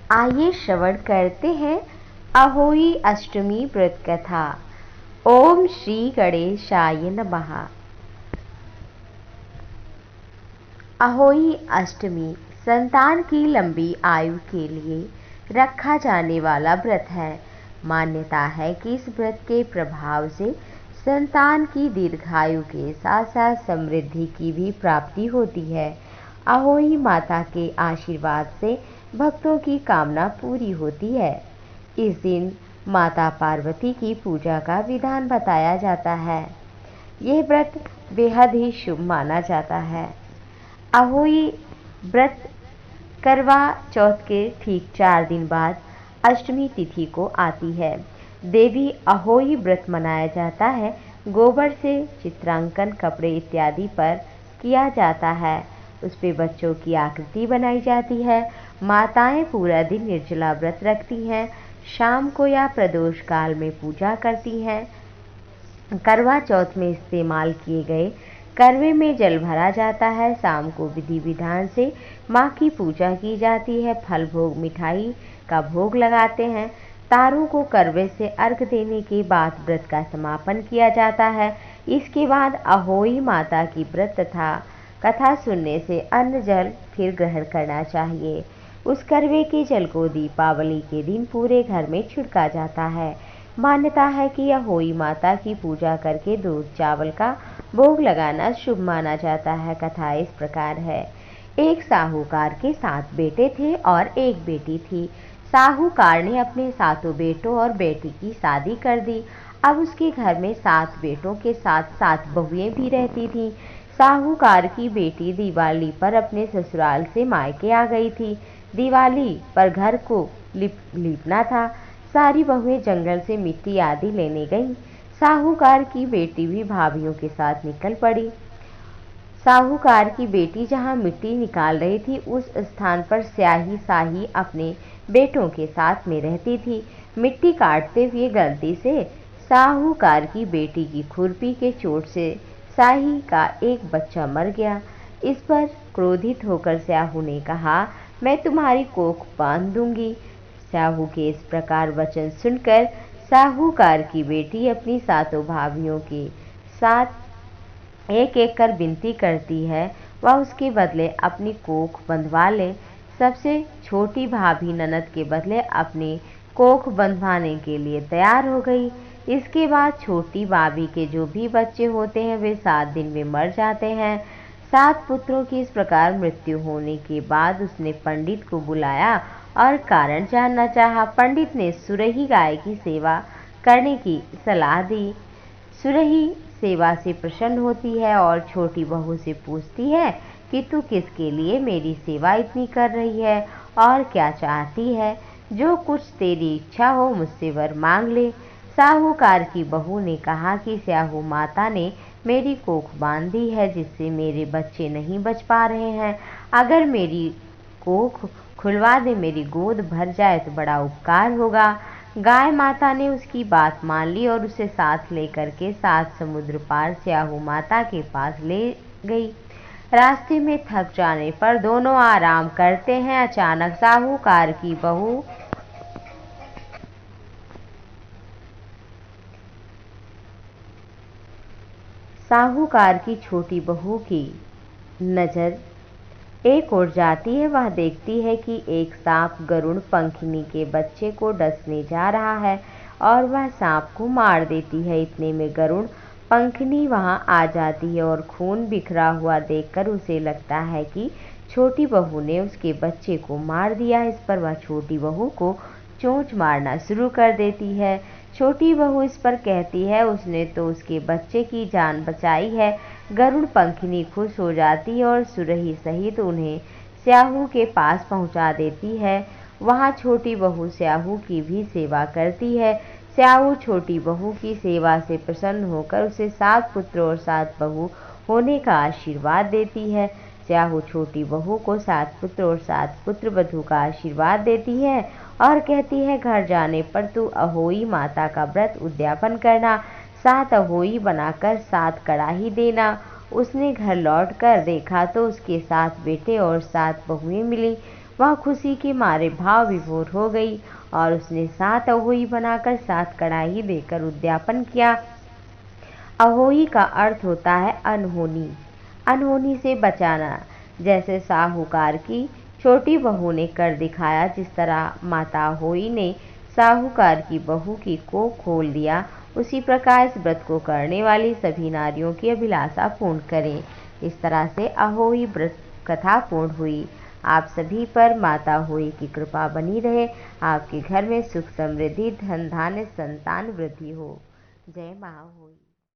आइए श्रवण करते हैं अहोई अष्टमी व्रत कथा। ओम श्री गणेशाय नमः। अहोई अष्टमी संतान की लंबी आयु के लिए रखा जाने वाला व्रत है। मान्यता है कि इस व्रत के प्रभाव से संतान की दीर्घायु के साथ साथ समृद्धि की भी प्राप्ति होती है। अहोई माता के आशीर्वाद से भक्तों की कामना पूरी होती है। इस दिन माता पार्वती की पूजा का विधान बताया जाता है। यह व्रत बेहद ही शुभ माना जाता है। अहोई व्रत करवा चौथ के ठीक 4 दिन बाद अष्टमी तिथि को आती है। देवी अहोई व्रत मनाया जाता है। गोबर से चित्रांकन कपड़े इत्यादि पर किया जाता है। उस पे बच्चों की आकृति बनाई जाती है। माताएं पूरा दिन निर्जला व्रत रखती हैं। शाम को या प्रदोष काल में पूजा करती हैं। करवा चौथ में इस्तेमाल किए गए करवे में जल भरा जाता है। शाम को विधि विधान से माँ की पूजा की जाती है। फल भोग मिठाई का भोग लगाते हैं। तारों को करवे से अर्घ देने के बाद व्रत का समापन किया जाता है। इसके बाद अहोई माता की व्रत तथा कथा सुनने से अन्न जल फिर ग्रहण करना चाहिए। उस करवे के जल को दीपावली के दिन पूरे घर में छिड़का जाता है। मान्यता है कि अहोई माता की पूजा करके दूध चावल का भोग लगाना शुभ माना जाता है। कथा इस प्रकार है। एक साहूकार के 7 बेटे थे और एक बेटी थी। साहूकार ने अपने 7 बेटों और बेटी की शादी कर दी। अब उसके घर में 7 बेटों के साथ 7 बहुएं भी रहती थीं। साहूकार की बेटी दिवाली पर अपने ससुराल से मायके आ गई थी। दिवाली पर घर को लीपना था। सारी बहुएं जंगल से मिट्टी आदि लेने गईं। साहूकार की बेटी भी भाभीियों के साथ निकल पड़ी। साहूकार की बेटी जहां मिट्टी निकाल रही थी उस स्थान पर स्याही शाही अपने बेटों के साथ में रहती थी। मिट्टी काटते हुए गलती से साहूकार की बेटी की खुरपी के चोट से शाही का एक बच्चा मर गया। इस पर क्रोधित होकर स्याहू ने कहा, मैं तुम्हारी कोख बांध दूंगी। स्याहू के इस प्रकार वचन सुनकर साहूकार की बेटी अपनी 7 भाभीियों के साथ एक एक कर विनती करती है वह उसके बदले अपनी कोख बंधवा ले। सबसे छोटी भाभी ननद के बदले अपनी कोख बंधवाने के लिए तैयार हो गई। इसके बाद छोटी भाभी के जो भी बच्चे होते हैं वे 7 दिन में मर जाते हैं। 7 पुत्रों की इस प्रकार मृत्यु होने के बाद उसने पंडित को बुलाया और कारण जानना चाहा। पंडित ने सुरही गाय की सेवा करने की सलाह दी। सुरही सेवा से प्रसन्न होती है और छोटी बहू से पूछती है कि तू किसके लिए मेरी सेवा इतनी कर रही है और क्या चाहती है। जो कुछ तेरी इच्छा हो मुझसे वर मांग ले। साहूकार की बहू ने कहा कि स्याहू माता ने मेरी कोख बांध दी है जिससे मेरे बच्चे नहीं बच पा रहे हैं। अगर मेरी कोख खुलवा दे, मेरी गोद भर जाए तो बड़ा उपकार होगा। गाय माता ने उसकी बात मान ली और उसे साथ लेकर के 7 समुद्र पार स्याहू माता के पास ले गई। रास्ते में थक जाने पर दोनों आराम करते हैं। अचानक साहूकार की बहू साहूकार की छोटी बहू की नज़र एक ओर जाती है। वह देखती है कि एक सांप गरुड़ पंखिनी के बच्चे को डसने जा रहा है और वह सांप को मार देती है। इतने में गरुड़ पंखिनी वहां आ जाती है और खून बिखरा हुआ देखकर उसे लगता है कि छोटी बहू ने उसके बच्चे को मार दिया। इस पर वह छोटी बहू को चोंच मारना शुरू कर देती है। छोटी बहू इस पर कहती है उसने तो उसके बच्चे की जान बचाई है। गरुड़ पंखिनी खुश हो जाती है और सुरही सहित उन्हें स्याहू के पास पहुंचा देती है। वहां छोटी बहू स्याहू की भी सेवा करती है। स्याहू छोटी बहू की सेवा से प्रसन्न होकर उसे 7 पुत्र और 7 बहू होने का आशीर्वाद देती है। स्याहू छोटी बहू को 7 पुत्र और 7 पुत्र वधू का आशीर्वाद देती है और कहती है घर जाने पर तू अहोई माता का व्रत उद्यापन करना। 7 अहोई बनाकर 7 कड़ाही देना। उसने घर लौट कर देखा तो उसके 7 बेटे और 7 बहुएं मिली। वह खुशी के मारे भाव विभोर हो गई और उसने 7 अहोई बनाकर 7 कड़ाही देकर उद्यापन किया। अहोई का अर्थ होता है अनहोनी, अनहोनी से बचाना। जैसे साहूकार की छोटी बहू ने कर दिखाया, जिस तरह माता अहोई ने साहूकार की बहू की कोख खोल दिया, उसी प्रकार इस व्रत को करने वाली सभी नारियों की अभिलाषा पूर्ण करें। इस तरह से अहोई व्रत कथा पूर्ण हुई। आप सभी पर माता अहोई की कृपा बनी रहे। आपके घर में सुख समृद्धि, धन धान्य, संतान वृद्धि हो। जय मां अहोई।